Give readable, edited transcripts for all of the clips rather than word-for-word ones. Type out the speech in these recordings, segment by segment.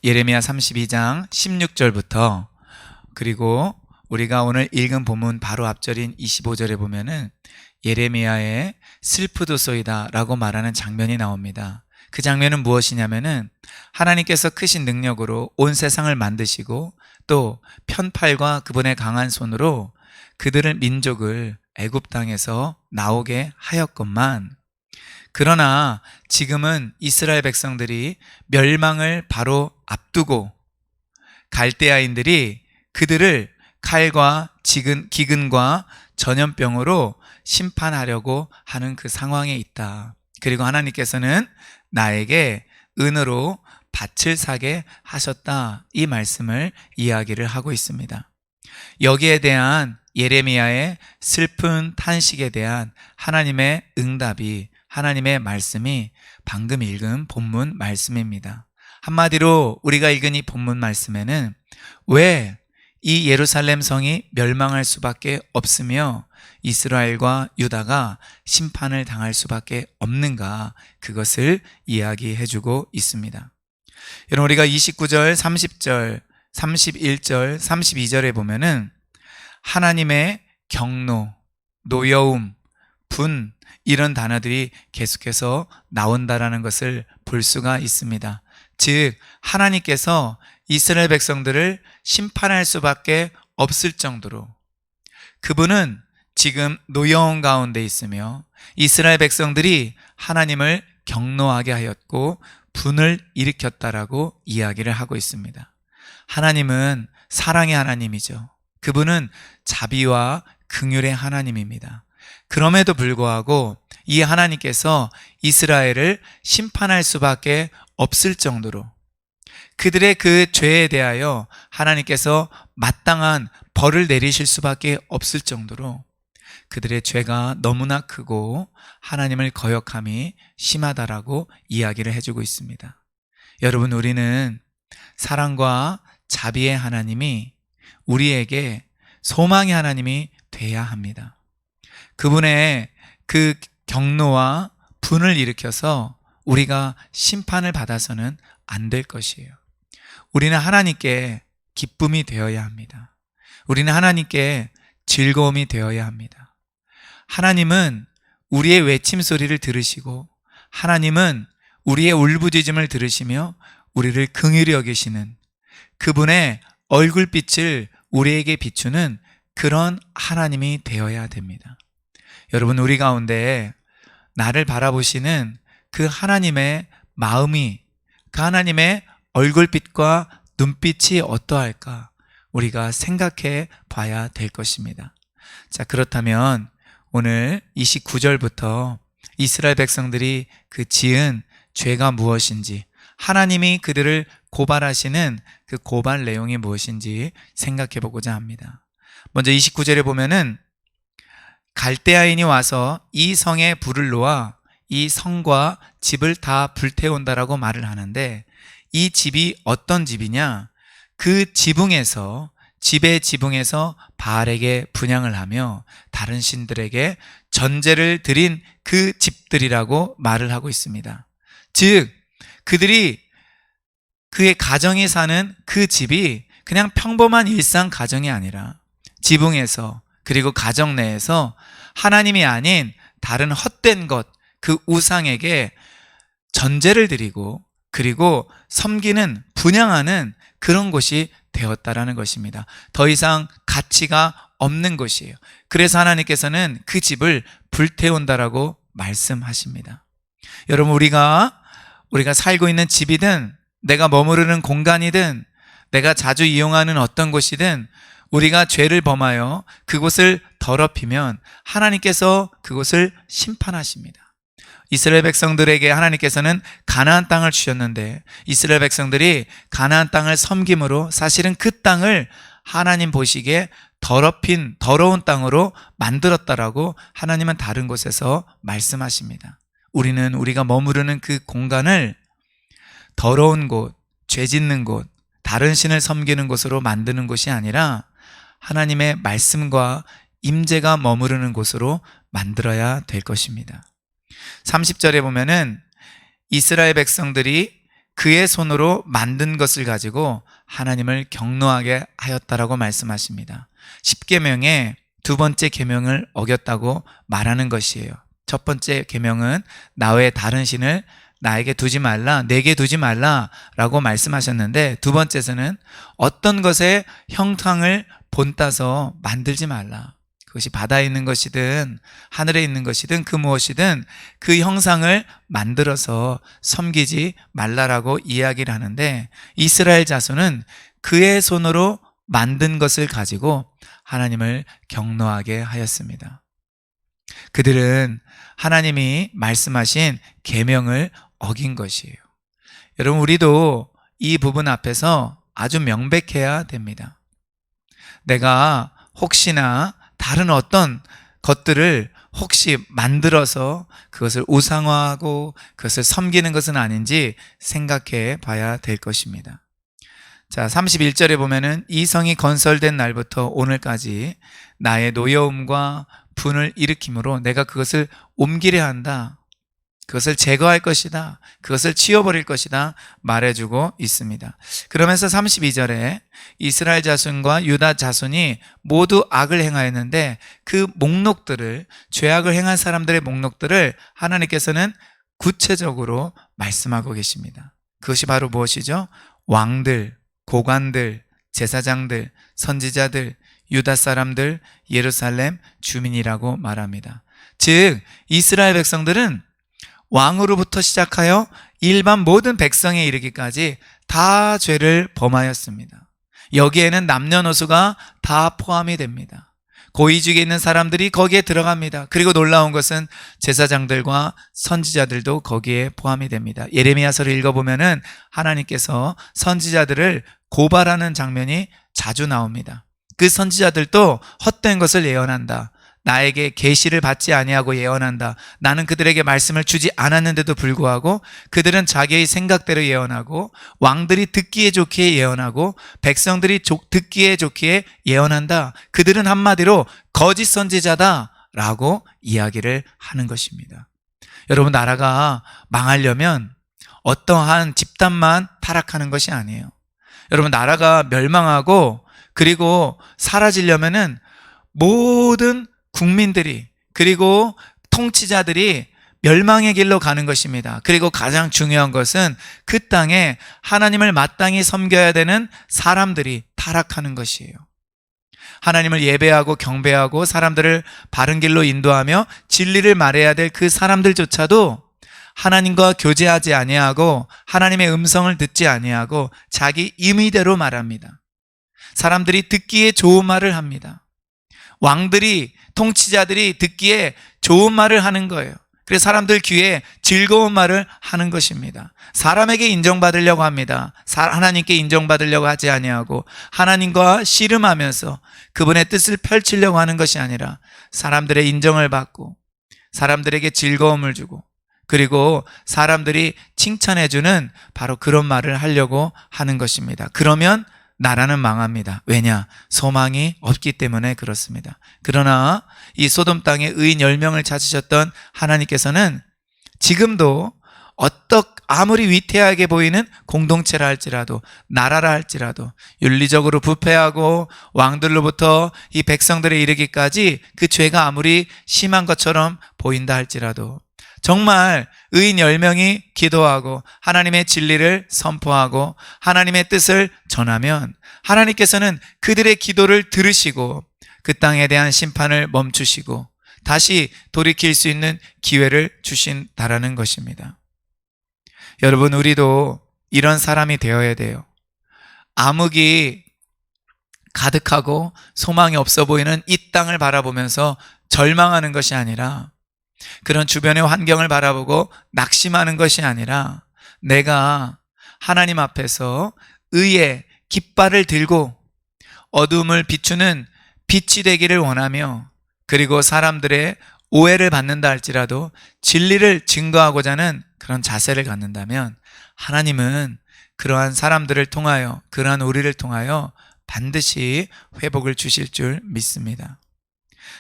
예레미야 32장 16절부터 그리고 우리가 오늘 읽은 본문 바로 앞절인 25절에 보면은 예레미야의 슬프도소이다 라고 말하는 장면이 나옵니다. 그 장면은 무엇이냐면은 하나님께서 크신 능력으로 온 세상을 만드시고 또 편팔과 그분의 강한 손으로 그들의 민족을 애굽 땅에서 나오게 하였건만, 그러나 지금은 이스라엘 백성들이 멸망을 바로 앞두고 갈대아인들이 그들을 칼과 기근과 전염병으로 심판하려고 하는 그 상황에 있다. 그리고 하나님께서는 나에게 은으로 밭을 사게 하셨다, 이 말씀을 이야기를 하고 있습니다. 여기에 대한 예레미야의 슬픈 탄식에 대한 하나님의 응답이, 하나님의 말씀이 방금 읽은 본문 말씀입니다. 한마디로 우리가 읽은 이 본문 말씀에는 왜 이 예루살렘 성이 멸망할 수밖에 없으며 이스라엘과 유다가 심판을 당할 수밖에 없는가, 그것을 이야기해주고 있습니다. 여러분, 우리가 29절, 30절, 31절, 32절에 보면은 하나님의 경노, 노여움, 분, 이런 단어들이 계속해서 나온다라는 것을 볼 수가 있습니다. 즉, 하나님께서 이스라엘 백성들을 심판할 수밖에 없을 정도로 그분은 지금 노여움 가운데 있으며 이스라엘 백성들이 하나님을 경노하게 하였고 분을 일으켰다라고 이야기를 하고 있습니다. 하나님은 사랑의 하나님이죠. 그분은 자비와 긍휼의 하나님입니다. 그럼에도 불구하고 이 하나님께서 이스라엘을 심판할 수밖에 없을 정도로 그들의 그 죄에 대하여 하나님께서 마땅한 벌을 내리실 수밖에 없을 정도로 그들의 죄가 너무나 크고 하나님을 거역함이 심하다라고 이야기를 해주고 있습니다. 여러분, 우리는 사랑과 자비의 하나님이 우리에게 소망의 하나님이 돼야 합니다. 그분의 그 경노와 분을 일으켜서 우리가 심판을 받아서는 안 될 것이에요. 우리는 하나님께 기쁨이 되어야 합니다. 우리는 하나님께 즐거움이 되어야 합니다. 하나님은 우리의 외침 소리를 들으시고 하나님은 우리의 울부짖음을 들으시며 우리를 긍휼히 여기시는 그분의 얼굴빛을 우리에게 비추는 그런 하나님이 되어야 됩니다. 여러분, 우리 가운데 나를 바라보시는 그 하나님의 마음이, 그 하나님의 얼굴빛과 눈빛이 어떠할까 우리가 생각해 봐야 될 것입니다. 자, 그렇다면 오늘 29절부터 이스라엘 백성들이 그 지은 죄가 무엇인지, 하나님이 그들을 고발하시는 그 고발 내용이 무엇인지 생각해 보고자 합니다. 먼저 29절에 보면은 갈대아인이 와서 이 성에 불을 놓아 이 성과 집을 다 불태운다라고 말을 하는데, 이 집이 어떤 집이냐? 그 집의 지붕에서 바알에게 분향을 하며 다른 신들에게 전제를 드린 그 집들이라고 말을 하고 있습니다. 즉, 그들이 그의 가정이 사는 그 집이 그냥 평범한 일상 가정이 아니라 지붕에서, 그리고 가정 내에서 하나님이 아닌 다른 헛된 것, 그 우상에게 전제를 드리고 그리고 섬기는, 분향하는 그런 곳이 되었다라는 것입니다. 더 이상 가치가 없는 곳이에요. 그래서 하나님께서는 그 집을 불태운다라고 말씀하십니다. 여러분, 우리가 살고 있는 집이든 내가 머무르는 공간이든 내가 자주 이용하는 어떤 곳이든 우리가 죄를 범하여 그곳을 더럽히면 하나님께서 그곳을 심판하십니다. 이스라엘 백성들에게 하나님께서는 가나안 땅을 주셨는데 이스라엘 백성들이 가나안 땅을 섬김으로 사실은 그 땅을 하나님 보시기에 더러운 땅으로 만들었다라고 하나님은 다른 곳에서 말씀하십니다. 우리는 우리가 머무르는 그 공간을 더러운 곳, 죄 짓는 곳, 다른 신을 섬기는 곳으로 만드는 곳이 아니라 하나님의 말씀과 임재가 머무르는 곳으로 만들어야 될 것입니다. 30절에 보면은 이스라엘 백성들이 그의 손으로 만든 것을 가지고 하나님을 경노하게 하였다라고 말씀하십니다. 10계명의 두 번째 계명을 어겼다고 말하는 것이에요. 첫 번째 계명은 나 외에 다른 신을 나에게 두지 말라, 내게 두지 말라라고 말씀하셨는데, 두 번째에서는 어떤 것의 형상을 본따서 만들지 말라. 그것이 바다에 있는 것이든 하늘에 있는 것이든 그 무엇이든 그 형상을 만들어서 섬기지 말라라고 이야기를 하는데, 이스라엘 자손은 그의 손으로 만든 것을 가지고 하나님을 경노하게 하였습니다. 그들은 하나님이 말씀하신 계명을 어긴 것이에요. 여러분, 우리도 이 부분 앞에서 아주 명백해야 됩니다. 내가 혹시나 다른 어떤 것들을 혹시 만들어서 그것을 우상화하고 그것을 섬기는 것은 아닌지 생각해 봐야 될 것입니다. 자, 31절에 보면은 이 성이 건설된 날부터 오늘까지 나의 노여움과 분을 일으킴으로 내가 그것을 옮기려 한다. 그것을 제거할 것이다. 그것을 치워버릴 것이다. 말해주고 있습니다. 그러면서 32절에 이스라엘 자손과 유다 자손이 모두 악을 행하였는데 그 목록들을, 죄악을 행한 사람들의 목록들을 하나님께서는 구체적으로 말씀하고 계십니다. 그것이 바로 무엇이죠? 왕들, 고관들, 제사장들, 선지자들, 유다 사람들, 예루살렘 주민이라고 말합니다. 즉 이스라엘 백성들은 왕으로부터 시작하여 일반 모든 백성에 이르기까지 다 죄를 범하였습니다. 여기에는 남녀노소가 다 포함이 됩니다. 고위직에 있는 사람들이 거기에 들어갑니다. 그리고 놀라운 것은 제사장들과 선지자들도 거기에 포함이 됩니다. 예레미야서를 읽어보면은 하나님께서 선지자들을 고발하는 장면이 자주 나옵니다. 그 선지자들도 헛된 것을 예언한다. 나에게 계시를 받지 아니하고 예언한다. 나는 그들에게 말씀을 주지 않았는데도 불구하고 그들은 자기의 생각대로 예언하고, 왕들이 듣기에 좋기에 예언하고, 백성들이 듣기에 좋기에 예언한다. 그들은 한마디로 거짓 선지자다라고 이야기를 하는 것입니다. 여러분, 나라가 망하려면 어떠한 집단만 타락하는 것이 아니에요. 여러분, 나라가 멸망하고 그리고 사라지려면은 모든 국민들이, 그리고 통치자들이 멸망의 길로 가는 것입니다. 그리고 가장 중요한 것은 그 땅에 하나님을 마땅히 섬겨야 되는 사람들이 타락하는 것이에요. 하나님을 예배하고 경배하고 사람들을 바른 길로 인도하며 진리를 말해야 될 그 사람들조차도 하나님과 교제하지 아니하고 하나님의 음성을 듣지 아니하고 자기 임의대로 말합니다. 사람들이 듣기에 좋은 말을 합니다. 왕들이, 통치자들이 듣기에 좋은 말을 하는 거예요. 그래서 사람들 귀에 즐거운 말을 하는 것입니다. 사람에게 인정받으려고 합니다. 하나님께 인정받으려고 하지 아니하고 하나님과 씨름하면서 그분의 뜻을 펼치려고 하는 것이 아니라 사람들의 인정을 받고 사람들에게 즐거움을 주고 그리고 사람들이 칭찬해주는 바로 그런 말을 하려고 하는 것입니다. 그러면 나라는 망합니다. 왜냐? 소망이 없기 때문에 그렇습니다. 그러나 이 소돔 땅에 의인 10명을 찾으셨던 하나님께서는 지금도 아무리 위태하게 보이는 공동체라 할지라도, 나라라 할지라도 윤리적으로 부패하고 왕들로부터 이 백성들에 이르기까지 그 죄가 아무리 심한 것처럼 보인다 할지라도 정말 의인 10명이 기도하고 하나님의 진리를 선포하고 하나님의 뜻을 전하면 하나님께서는 그들의 기도를 들으시고 그 땅에 대한 심판을 멈추시고 다시 돌이킬 수 있는 기회를 주신다라는 것입니다. 여러분, 우리도 이런 사람이 되어야 돼요. 암흑이 가득하고 소망이 없어 보이는 이 땅을 바라보면서 절망하는 것이 아니라, 그런 주변의 환경을 바라보고 낙심하는 것이 아니라, 내가 하나님 앞에서 의의 깃발을 들고 어둠을 비추는 빛이 되기를 원하며, 그리고 사람들의 오해를 받는다 할지라도 진리를 증거하고자 하는 그런 자세를 갖는다면 하나님은 그러한 사람들을 통하여, 그러한 우리를 통하여 반드시 회복을 주실 줄 믿습니다.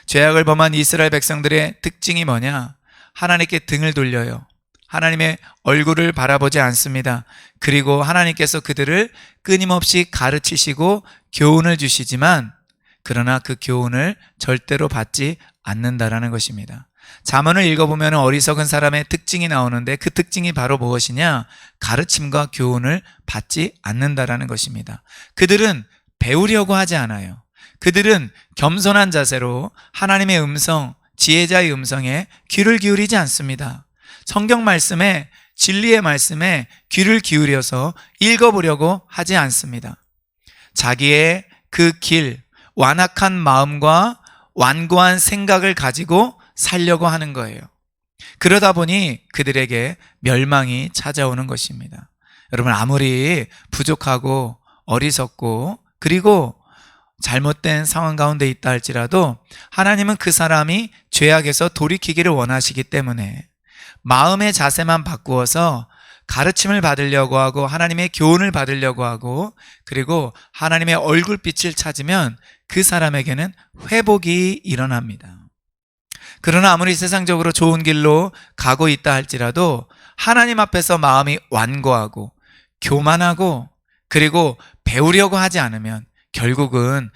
죄악을 범한 이스라엘 백성들의 특징이 뭐냐? 하나님께 등을 돌려요. 하나님의 얼굴을 바라보지 않습니다. 그리고 하나님께서 그들을 끊임없이 가르치시고 교훈을 주시지만 그러나 그 교훈을 절대로 받지 않는다라는 것입니다. 잠언을 읽어보면 어리석은 사람의 특징이 나오는데 그 특징이 바로 무엇이냐? 가르침과 교훈을 받지 않는다라는 것입니다. 그들은 배우려고 하지 않아요. 그들은 겸손한 자세로 하나님의 음성, 지혜자의 음성에 귀를 기울이지 않습니다. 성경 말씀에, 진리의 말씀에 귀를 기울여서 읽어보려고 하지 않습니다. 자기의 그 길, 완악한 마음과 완고한 생각을 가지고 살려고 하는 거예요. 그러다 보니 그들에게 멸망이 찾아오는 것입니다. 여러분, 아무리 부족하고 어리석고 그리고 잘못된 상황 가운데 있다 할지라도 하나님은 그 사람이 죄악에서 돌이키기를 원하시기 때문에 마음의 자세만 바꾸어서 가르침을 받으려고 하고 하나님의 교훈을 받으려고 하고 그리고 하나님의 얼굴빛을 찾으면 그 사람에게는 회복이 일어납니다. 그러나 아무리 세상적으로 좋은 길로 가고 있다 할지라도 하나님 앞에서 마음이 완고하고 교만하고 그리고 배우려고 하지 않으면 결국은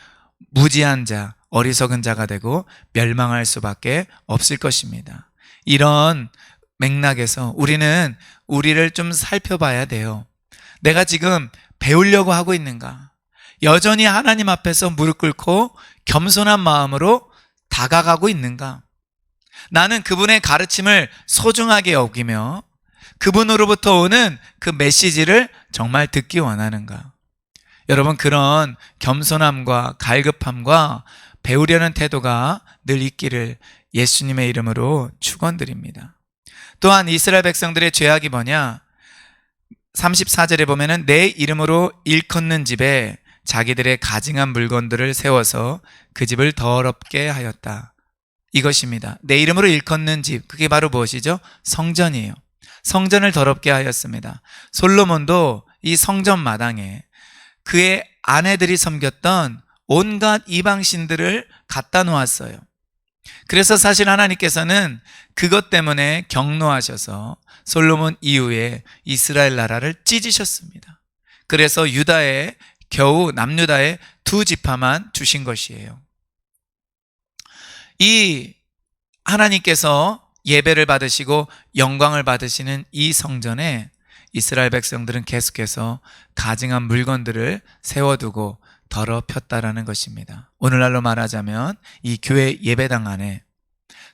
무지한 자, 어리석은 자가 되고 멸망할 수밖에 없을 것입니다. 이런 맥락에서 우리는 우리를 좀 살펴봐야 돼요. 내가 지금 배우려고 하고 있는가? 여전히 하나님 앞에서 무릎 꿇고 겸손한 마음으로 다가가고 있는가? 나는 그분의 가르침을 소중하게 여기며 그분으로부터 오는 그 메시지를 정말 듣기 원하는가? 여러분, 그런 겸손함과 갈급함과 배우려는 태도가 늘 있기를 예수님의 이름으로 축원드립니다. 또한 이스라엘 백성들의 죄악이 뭐냐? 34절에 보면은 내 이름으로 일컫는 집에 자기들의 가증한 물건들을 세워서 그 집을 더럽게 하였다. 이것입니다. 내 이름으로 일컫는 집, 그게 바로 무엇이죠? 성전이에요. 성전을 더럽게 하였습니다. 솔로몬도 이 성전 마당에 그의 아내들이 섬겼던 온갖 이방신들을 갖다 놓았어요. 그래서 사실 하나님께서는 그것 때문에 경노하셔서 솔로몬 이후에 이스라엘 나라를 찢으셨습니다. 그래서 유다에 겨우 남유다에 2지파만 주신 것이에요. 이 하나님께서 예배를 받으시고 영광을 받으시는 이 성전에 이스라엘 백성들은 계속해서 가증한 물건들을 세워두고 더럽혔다라는 것입니다. 오늘날로 말하자면 이 교회 예배당 안에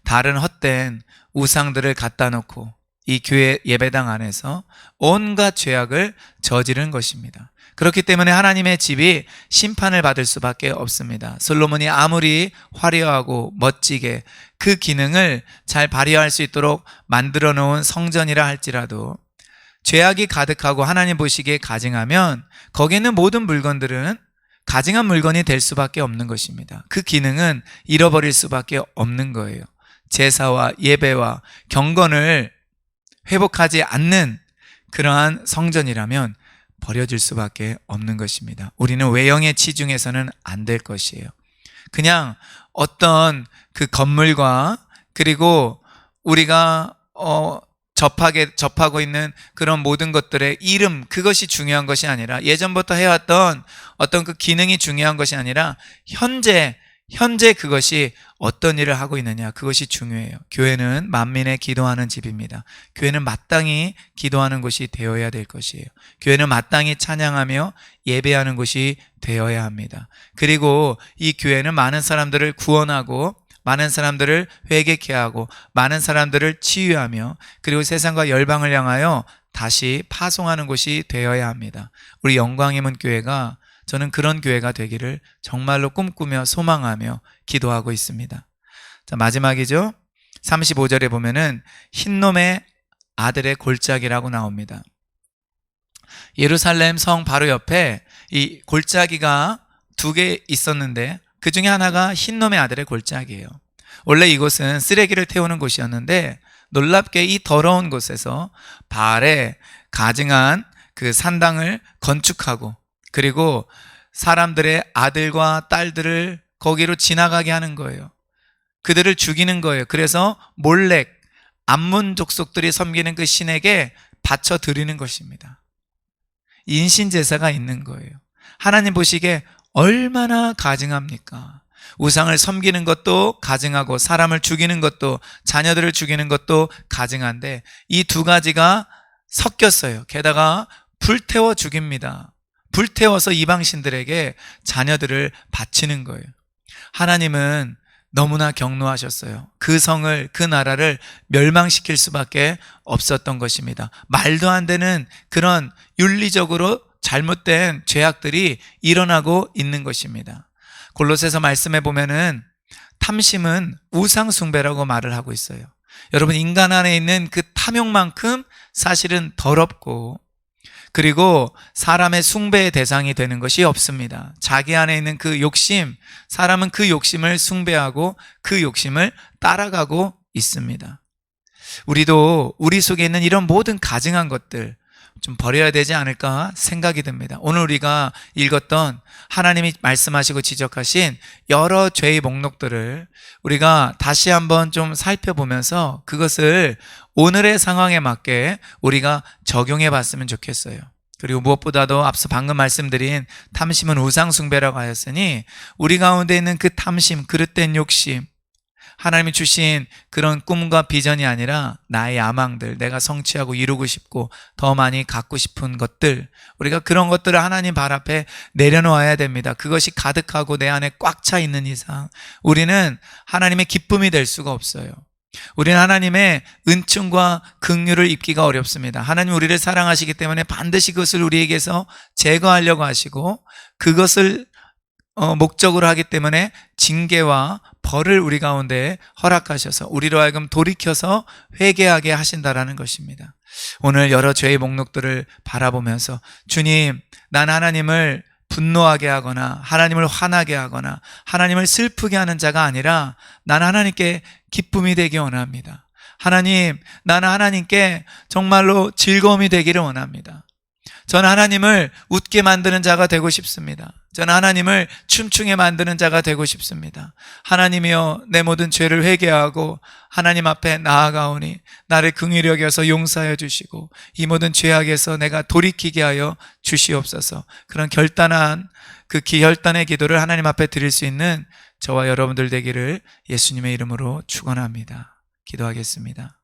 다른 헛된 우상들을 갖다 놓고 이 교회 예배당 안에서 온갖 죄악을 저지른 것입니다. 그렇기 때문에 하나님의 집이 심판을 받을 수밖에 없습니다. 솔로몬이 아무리 화려하고 멋지게 그 기능을 잘 발휘할 수 있도록 만들어 놓은 성전이라 할지라도 죄악이 가득하고 하나님 보시기에 가증하면 거기에 있는 모든 물건들은 가증한 물건이 될 수밖에 없는 것입니다. 그 기능은 잃어버릴 수밖에 없는 거예요. 제사와 예배와 경건을 회복하지 않는 그러한 성전이라면 버려질 수밖에 없는 것입니다. 우리는 외형에 치중해서는 안 될 것이에요. 그냥 어떤 그 건물과 그리고 우리가 접하고 있는 그런 모든 것들의 이름, 그것이 중요한 것이 아니라 예전부터 해왔던 어떤 그 기능이 중요한 것이 아니라 현재 그것이 어떤 일을 하고 있느냐, 그것이 중요해요. 교회는 만민의 기도하는 집입니다. 교회는 마땅히 기도하는 곳이 되어야 될 것이에요. 교회는 마땅히 찬양하며 예배하는 곳이 되어야 합니다. 그리고 이 교회는 많은 사람들을 구원하고 많은 사람들을 회개케 하고 많은 사람들을 치유하며 그리고 세상과 열방을 향하여 다시 파송하는 곳이 되어야 합니다. 우리 영광의 교회가 저는 그런 교회가 되기를 정말로 꿈꾸며 소망하며 기도하고 있습니다. 자, 마지막이죠. 35절에 보면은 흰놈의 아들의 골짜기라고 나옵니다. 예루살렘 성 바로 옆에 이 골짜기가 2개 있었는데 그 중에 하나가 흰놈의 아들의 골짜기예요. 원래 이곳은 쓰레기를 태우는 곳이었는데 놀랍게 이 더러운 곳에서 바알의 가증한 그 산당을 건축하고 그리고 사람들의 아들과 딸들을 거기로 지나가게 하는 거예요. 그들을 죽이는 거예요. 그래서 몰렉, 암몬 족속들이 섬기는 그 신에게 바쳐 드리는 것입니다. 인신제사가 있는 거예요. 하나님 보시기에 얼마나 가증합니까? 우상을 섬기는 것도 가증하고 사람을 죽이는 것도, 자녀들을 죽이는 것도 가증한데 이 두 가지가 섞였어요. 게다가 불태워 죽입니다. 불태워서 이방신들에게 자녀들을 바치는 거예요. 하나님은 너무나 경노하셨어요. 그 성을, 그 나라를 멸망시킬 수밖에 없었던 것입니다. 말도 안 되는 그런 윤리적으로 잘못된 죄악들이 일어나고 있는 것입니다. 골로새서 말씀해 보면은 탐심은 우상숭배라고 말을 하고 있어요. 여러분, 인간 안에 있는 그 탐욕만큼 사실은 더럽고, 그리고 사람의 숭배의 대상이 되는 것이 없습니다. 자기 안에 있는 그 욕심, 사람은 그 욕심을 숭배하고 그 욕심을 따라가고 있습니다. 우리도 우리 속에 있는 이런 모든 가증한 것들 좀 버려야 되지 않을까 생각이 듭니다. 오늘 우리가 읽었던 하나님이 말씀하시고 지적하신 여러 죄의 목록들을 우리가 다시 한번 좀 살펴보면서 그것을 오늘의 상황에 맞게 우리가 적용해 봤으면 좋겠어요. 그리고 무엇보다도 앞서 방금 말씀드린 탐심은 우상숭배라고 하였으니 우리 가운데 있는 그 탐심, 그릇된 욕심, 하나님이 주신 그런 꿈과 비전이 아니라 나의 야망들, 내가 성취하고 이루고 싶고 더 많이 갖고 싶은 것들, 우리가 그런 것들을 하나님 발 앞에 내려놓아야 됩니다. 그것이 가득하고 내 안에 꽉 차 있는 이상 우리는 하나님의 기쁨이 될 수가 없어요. 우리는 하나님의 은총과 긍휼을 입기가 어렵습니다. 하나님 우리를 사랑하시기 때문에 반드시 그것을 우리에게서 제거하려고 하시고 그것을 목적으로 하기 때문에 징계와 벌을 우리 가운데 허락하셔서 우리로 하여금 돌이켜서 회개하게 하신다라는 것입니다. 오늘 여러 죄의 목록들을 바라보면서 주님, 난 하나님을 분노하게 하거나 하나님을 화나게 하거나 하나님을 슬프게 하는 자가 아니라 난 하나님께 기쁨이 되기 원합니다. 하나님, 나는 하나님께 정말로 즐거움이 되기를 원합니다. 저는 하나님을 웃게 만드는 자가 되고 싶습니다. 저는 하나님을 춤추게 만드는 자가 되고 싶습니다. 하나님이여, 내 모든 죄를 회개하고 하나님 앞에 나아가오니 나를 긍휼히 여겨서 용서하여 주시고 이 모든 죄악에서 내가 돌이키게 하여 주시옵소서. 그런 결단한 그 기혈단의 기도를 하나님 앞에 드릴 수 있는 저와 여러분들 되기를 예수님의 이름으로 축원합니다. 기도하겠습니다.